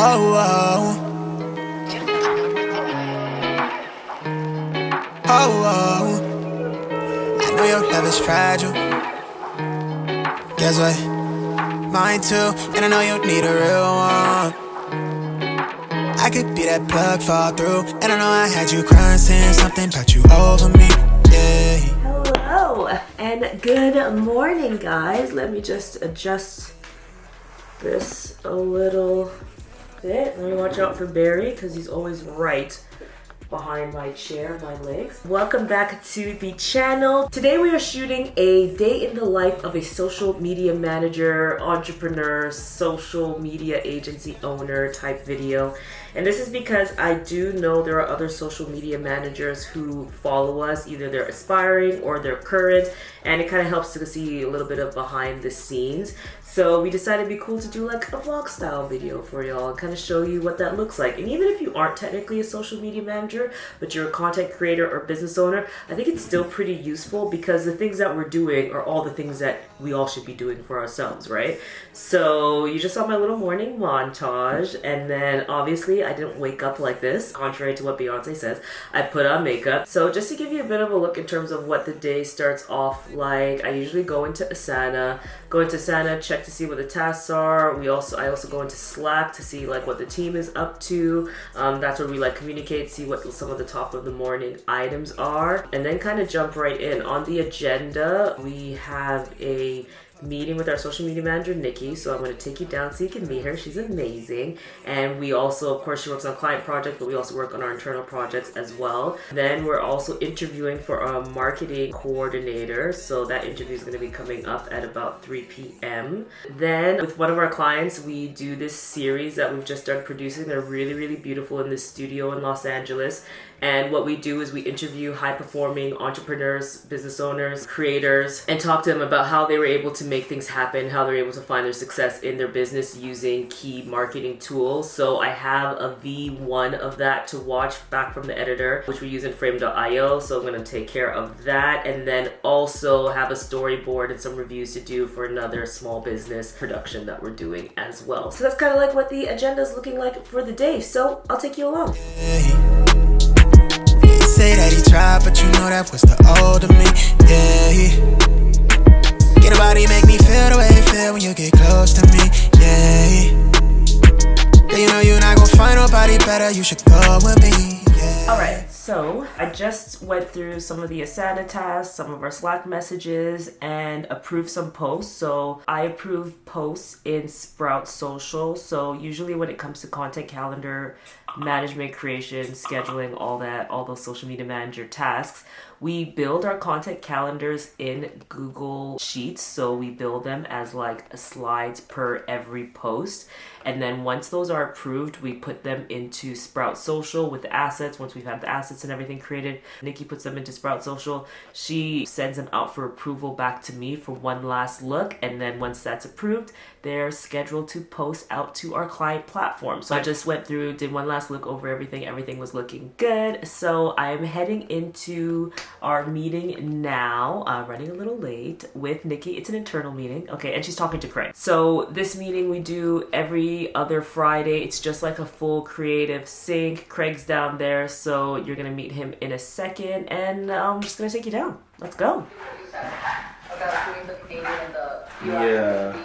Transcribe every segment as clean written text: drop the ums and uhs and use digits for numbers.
oh, oh, oh. I know your love is fragile. Guess what? Mine too, and I know you need a real one. I could be that plug fall through, and I know I had you crying, saying something about you over me. Yeah. Hello and good morning, guys. Let me just adjust this a little bit. Let me watch out for Barry because he's always right behind my chair, my legs. Welcome back to the channel. Today we are shooting a day in the life of a social media manager, entrepreneur, social media agency owner type video. And this is because I do know there are other social media managers who follow us. Either they're aspiring or they're current, and it kind of helps to see a little bit of behind the scenes. So we decided it'd be cool to do like a vlog style video for y'all and kind of show you what that looks like. And even if you aren't technically a social media manager, but you're a content creator or business owner, I think it's still pretty useful because the things that we're doing are all the things that we all should be doing for ourselves, right? So you just saw my little morning montage, and then obviously I didn't wake up like this, contrary to what Beyonce says. I put on makeup. So just to give you a bit of a look in terms of what the day starts off like, I usually go into Asana, check to see what the tasks are. I also go into Slack to see like what the team is up to. That's where we like communicate, see what some of the top of the morning items are, and then kind of jump right in. On the agenda, we have a meeting with our social media manager, Nikki. So I'm going to take you down so you can meet her. She's amazing. And we also, of course, she works on client projects, but we also work on our internal projects as well. Then we're also interviewing for our marketing coordinator. So that interview is going to be coming up at about 3 p.m. Then with one of our clients, we do this series that we've just started producing. They're really, really beautiful in this studio in Los Angeles. And what we do is we interview high-performing entrepreneurs, business owners, creators, and talk to them about how they were able to make things happen, how they're able to find their success in their business using key marketing tools. So I have a V1 of that to watch back from the editor, which we use in frame.io. So I'm going to take care of that, and then also have a storyboard and some reviews to do for another small business production that we're doing as well. So that's kind of like what the agenda is looking like for the day. So I'll take you along. Say that he tried, but you know that was the older me, yeah. Get a body, make me feel the way you feel when you get close to me, yeah. Then you know you're not gonna find nobody better, you should go with me, yeah. Alright, so I just went through some of the Asana tasks, some of our Slack messages, and approved some posts. So I approve posts in Sprout Social. So usually when it comes to content calendar management, creation, scheduling, all those social media manager tasks, we build our content calendars in Google Sheets. So we build them as like slides per every post. And then once those are approved, we put them into Sprout Social with the assets. Once we've had the assets and everything created, Nikki puts them into Sprout Social. She sends them out for approval back to me for one last look. And then once that's approved, they're scheduled to post out to our client platform. So I just went through, did one last look over everything. Everything was looking good. So I'm heading into our meeting now, running a little late with Nikki. It's an internal meeting. Okay, and she's talking to Craig. So this meeting we do every other Friday. It's just like a full creative sync. Craig's down there, so you're gonna meet him in a second, and I'm just gonna take you down. Let's go. About doing the Canadian and the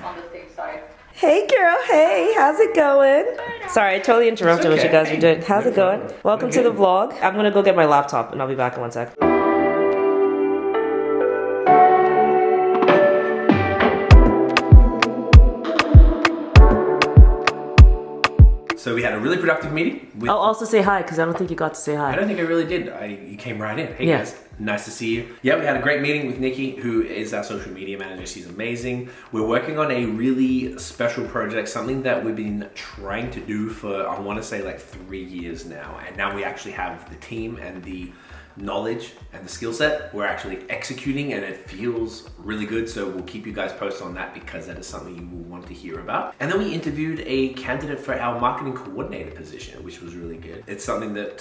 on the same side. Hey girl, hey, how's it going? Sorry, I totally interrupted what you guys are doing. How's it going? Welcome to the vlog. I'm gonna go get my laptop and I'll be back in 1 sec. So we had a really productive meeting. I'll also say hi because I don't think you got to say hi. I don't think I really did. You came right in. Hey guys, nice to see you. Yeah, we had a great meeting with Nikki, who is our social media manager. She's amazing. We're working on a really special project, something that we've been trying to do for, I want to say like 3 years now. And now we actually have the team and the knowledge and the skill set. We're actually executing and it feels really good. So we'll keep you guys posted on that because that is something you will want to hear about. And then we interviewed a candidate for our marketing coordinator position, which was really good. It's something that,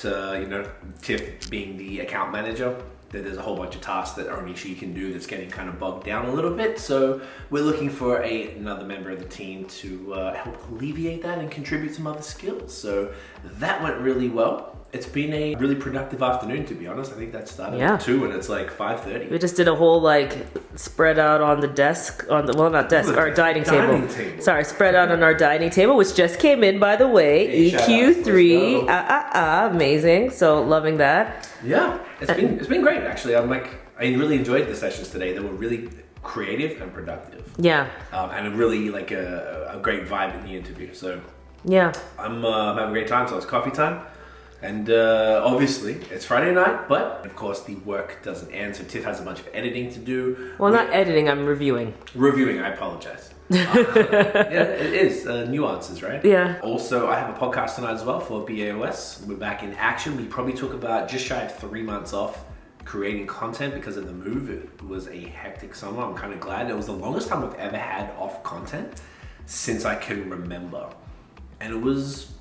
Tiff being the account manager, that there's a whole bunch of tasks that only she can do that's getting kind of bogged down a little bit. So we're looking for another member of the team to help alleviate that and contribute some other skills. So that went really well. It's been a really productive afternoon, to be honest. I think that started at 2 and it's like 5:30. We just did a whole spread out on the desk, our dining table. Sorry, spread out on our dining table, which just came in, by the way. Hey, EQ3, amazing. So loving that. Yeah, it's been great actually. I really enjoyed the sessions today. They were really creative and productive. Yeah. And a really a great vibe in the interview. So yeah, I'm having a great time. So it's coffee time. And obviously, it's Friday night, but of course the work doesn't end, so Tiff has a bunch of editing to do. Well, not editing, I'm reviewing. Reviewing, I apologize. Yeah, it is. Nuances, right? Yeah. Also, I have a podcast tonight as well for BAOS. We're back in action. We probably took about just shy of 3 months off creating content because of the move. It was a hectic summer. I'm kind of glad. It was the longest time I've ever had off content since I can remember. And it was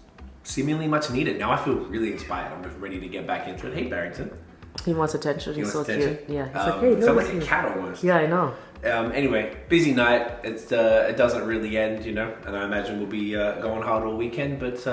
seemingly much needed. Now I feel really inspired. I'm just ready to get back into it. Hey, Barrington. He wants attention. He's so attention? cute. Yeah. He's like, hey, sounds like a cat almost. Yeah, I know. Anyway, busy night. It doesn't really end, and I imagine we'll be going hard all weekend, but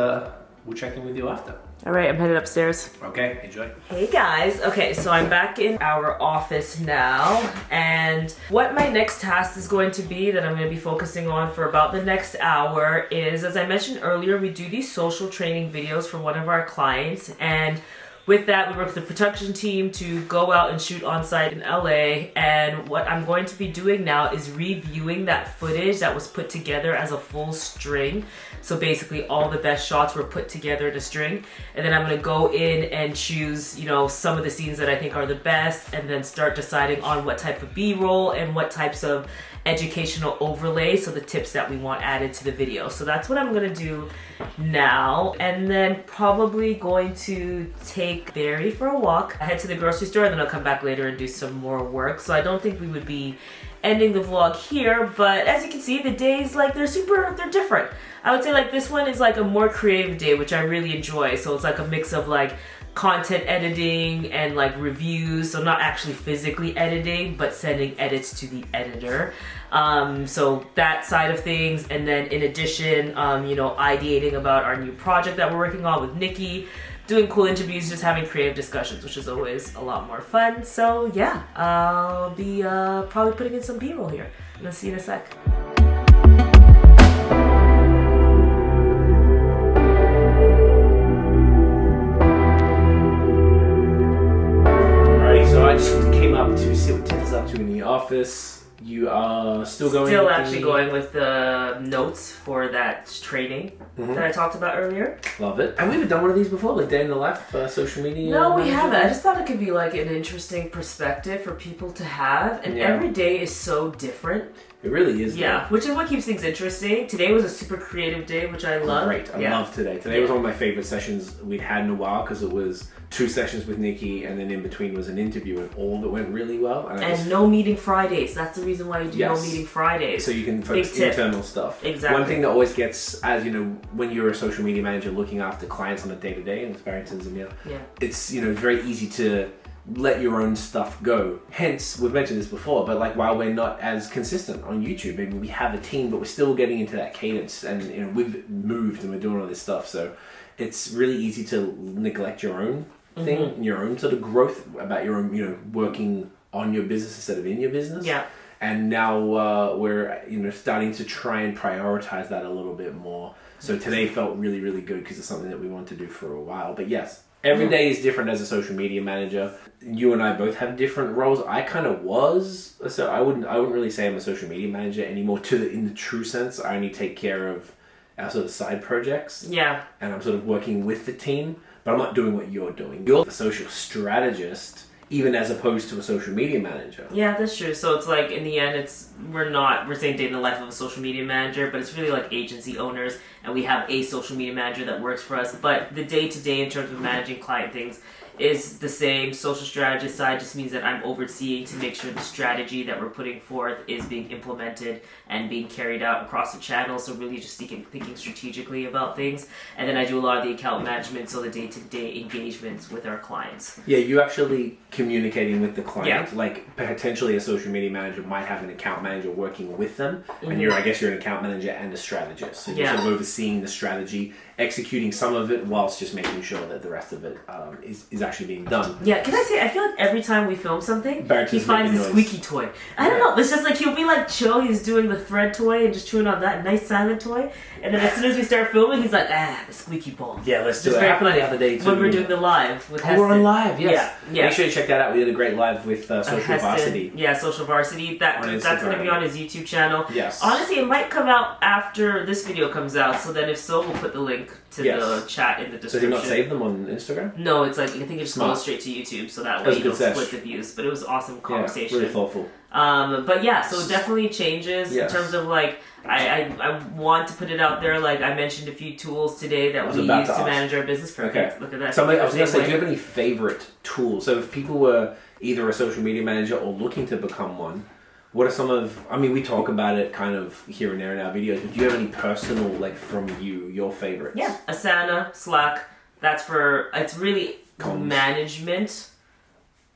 we'll check in with you after. All right, I'm headed upstairs. Okay, enjoy. Hey guys. Okay, so I'm back in our office now, and what my next task is going to be that I'm going to be focusing on for about the next hour is, as I mentioned earlier, we do these social training videos for one of our clients, and with that, we work with the production team to go out and shoot on site in LA, and what I'm going to be doing now is reviewing that footage that was put together as a full string. So basically all the best shots were put together in a string, and then I'm going to go in and choose, some of the scenes that I think are the best, and then start deciding on what type of B-roll and what types of educational overlay, so the tips that we want added to the video. So that's what I'm gonna do now, and then probably going to take Barry for a walk, head to the grocery store, and then I'll come back later and do some more work. So I don't think we would be ending the vlog here, but as you can see, the days, they're different. I would say this one is a more creative day, which I really enjoy. So it's a mix of content editing and reviews, so not actually physically editing, but sending edits to the editor. So that side of things, and then in addition, ideating about our new project that we're working on with Nikki, doing cool interviews, just having creative discussions, which is always a lot more fun. So yeah, I'll be probably putting in some B-roll here. I'm gonna see you in a sec. So I just came up to see what Tiff is up to in the office. You are still going? Still actually going with the notes for that training that I talked about earlier. Love it. Have we ever done one of these before, day in the life, social media? No, we haven't. I just thought it could be an interesting perspective for people to have. And every day is so different. It really is. Yeah, which is what keeps things interesting. Today was a super creative day, which I love. Great. I love today. Today was one of my favorite sessions we'd had in a while because it was 2 sessions with Nikki, and then in between was an interview, and all of it went really well. And no meeting Fridays. That's the reason why you do no meeting Fridays. So you can focus internal stuff. Exactly. One thing that always gets, as when you're a social media manager looking after clients on a day-to-day, and it's Barrington's and it's very easy to let your own stuff go. Hence, we've mentioned this before, but while we're not as consistent on YouTube, maybe we have a team, but we're still getting into that cadence, and we've moved and we're doing all this stuff, so it's really easy to neglect your own thing, your own sort of growth about your own, working on your business instead of in your business. Yeah. And now we're starting to try and prioritize that a little bit more. So today felt really, really good because it's something that we want to do for a while. But yes, every day is different as a social media manager. You and I both have different roles. I kind of was, so I wouldn't really say I'm a social media manager anymore in the true sense. I only take care of our sort of side projects. Yeah. And I'm sort of working with the team, but I'm not doing what you're doing. You're the social strategist, even as opposed to a social media manager. Yeah, that's true. So it's in the end, we're saying day in the life of a social media manager, but it's really agency owners, and we have a social media manager that works for us. But the day-to-day in terms of managing client things is the same. Social strategist side just means that I'm overseeing to make sure the strategy that we're putting forth is being implemented and being carried out across the channel. So really just thinking strategically about things. And then I do a lot of the account management, so the day-to-day engagements with our clients. Yeah, you actually communicating with the client. Like potentially a social media manager might have an account manager working with them, and I guess you're an account manager and a strategist. So you're sort of overseeing the strategy, executing some of it whilst just making sure that the rest of it is actually being done. Yeah, can I say, I feel like every time we film something, Barrett's he finds a squeaky toy. I don't know, it's just like he'll be like chill, he's doing the thread toy and just chewing on that nice silent toy, and then as soon as we start filming, he's like, the squeaky ball. Yeah, let's do Just it. very Happened funny. the other day too. When we're doing the live with Heston. We're on live, yes. Yeah. Make sure you check that out. We did a great live with Social Heston, Varsity. Yeah, Social Varsity. That's going to be on his YouTube channel. Yes. Honestly, it might come out after this video comes out, so then if so, we'll put the link to the chat in the description. So did you not save them on Instagram? No, it's like, I think it just goes straight to YouTube, so that way you don't split the views. But it was awesome conversation. Really thoughtful. But yeah, so it definitely changes in terms of like, I want to put it out there. Like I mentioned a few tools today that we use to manage our business. Perfect. Okay. Look at that. So I was going to say, do you have any favorite tools? So if people were either a social media manager or looking to become one, what are some of, I mean, we talk about it kind of here and there in our videos, but do you have any personal, like from you, your favorites? Yeah, Asana, Slack, that's for, it's really management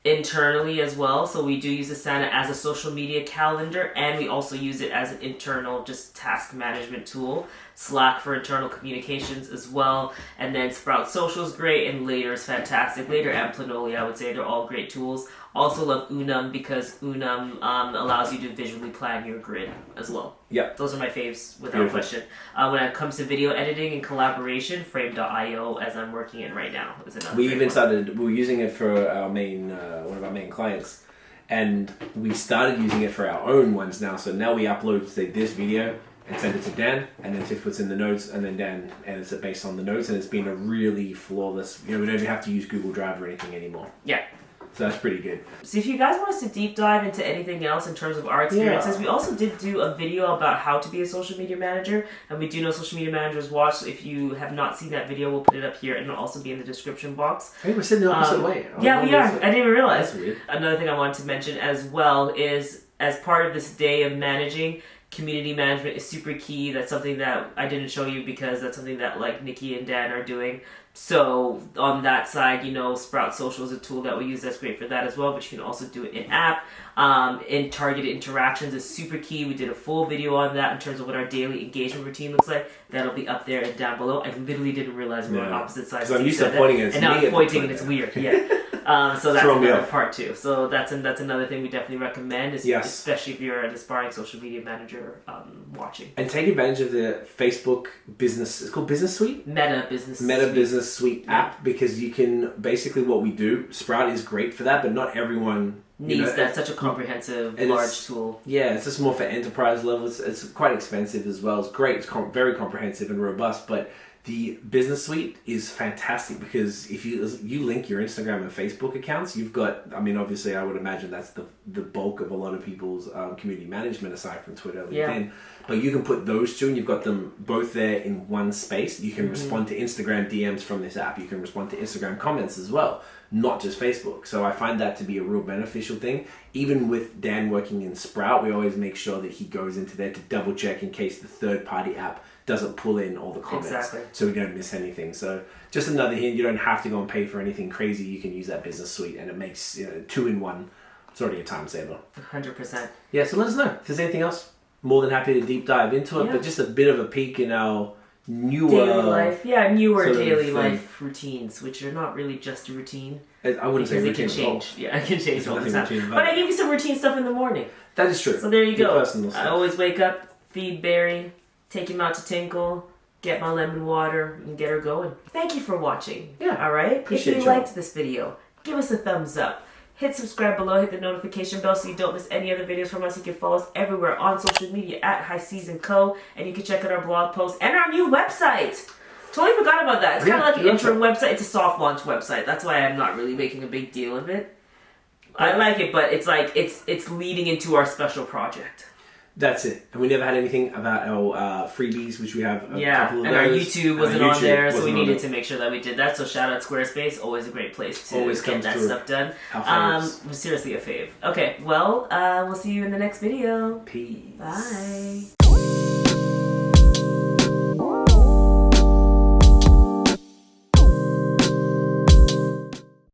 internally as well. So we do use Asana as a social media calendar, and we also use it as an internal just task management tool. Slack for internal communications as well, and then Sprout Social is great, and Later is fantastic. Later and Planoly, I would say, they're all great tools. Also love Unum because Unum allows you to visually plan your grid as well. Yeah, those are my faves without question. When it comes to video editing and collaboration, Frame.io, as I'm working in right now, is another. We were using it for our main one of our main clients, and we started using it for our own ones now. So now we upload say this video and send it to Dan, and then Tiff puts in the notes, and then Dan edits it based on the notes, and it's been a really flawless. We don't even have to use Google Drive or anything anymore. Yeah. So that's pretty good. So if you guys want us to deep dive into anything else in terms of our experiences, we also did do a video about how to be a social media manager, and we do know social media managers watch. So if you have not seen that video, we'll put it up here, and it'll also be in the description box. Hey, we're sitting the opposite way. Yeah, we are. I didn't even realize. That's weird. Another thing I wanted to mention as well is, as part of this day of managing, community management is super key. That's something that I didn't show you because that's something that like Nikki and Dan are doing. So on that side, Sprout Social is a tool that we use that's great for that as well, but you can also do it in app. In targeted interactions is super key. We did a full video on that in terms of what our daily engagement routine looks like. That'll be up there and down below. I literally didn't realize we were on opposite sides. I'm used to pointing at and now I'm pointing and it's weird. Yeah. So that's another part too. So that's another thing we definitely recommend, especially if you're an aspiring social media manager watching. And take advantage of the Facebook business. It's called Business Suite. Meta Business Suite app, because you can basically what we do. Sprout is great for that, but not everyone needs that. Such a comprehensive, large tool. Yeah, it's just more for enterprise level. It's quite expensive as well. It's great. It's very comprehensive and robust, but the Business Suite is fantastic because if you link your Instagram and Facebook accounts, you've got, I mean, obviously I would imagine that's the bulk of a lot of people's community management aside from Twitter, LinkedIn. But you can put those two and you've got them both there in one space. You can respond to Instagram DMs from this app. You can respond to Instagram comments as well, not just Facebook. So I find that to be a real beneficial thing. Even with Dan working in Sprout, we always make sure that he goes into there to double check in case the third-party app doesn't pull in all the comments, so we don't miss anything. So just another hint, you don't have to go and pay for anything crazy. You can use that Business Suite, and it makes 2-in-1. It's already a time saver. 100%. Yeah, so let us know if there's anything else. More than happy to deep dive into it, but just a bit of a peek in our newer daily life. Yeah, newer daily life routines, which are not really just a routine. I wouldn't say routine. They can change. Yeah, it can change all the time. But I give you some routine stuff in the morning. That is true. So there you go. I always wake up, feed Barry, take him out to Tinkle, get my lemon water, and get her going. Thank you for watching. Yeah. All right? If you liked this video, give us a thumbs up. Hit subscribe below, hit the notification bell so you don't miss any other videos from us. You can follow us everywhere on social media at High Season Co. And you can check out our blog posts and our new website. Totally forgot about that. It's kind of like an interim website. It's a soft launch website. That's why I'm not really making a big deal of it. I like it, but it's like it's leading into our special project. That's it. And we never had anything about our freebies, which we have a couple of and our those. YouTube wasn't on there, so we needed to make sure that we did that. So shout out Squarespace, always a great place to get that stuff done. Seriously a fave. Okay, well, we'll see you in the next video. Peace. Bye.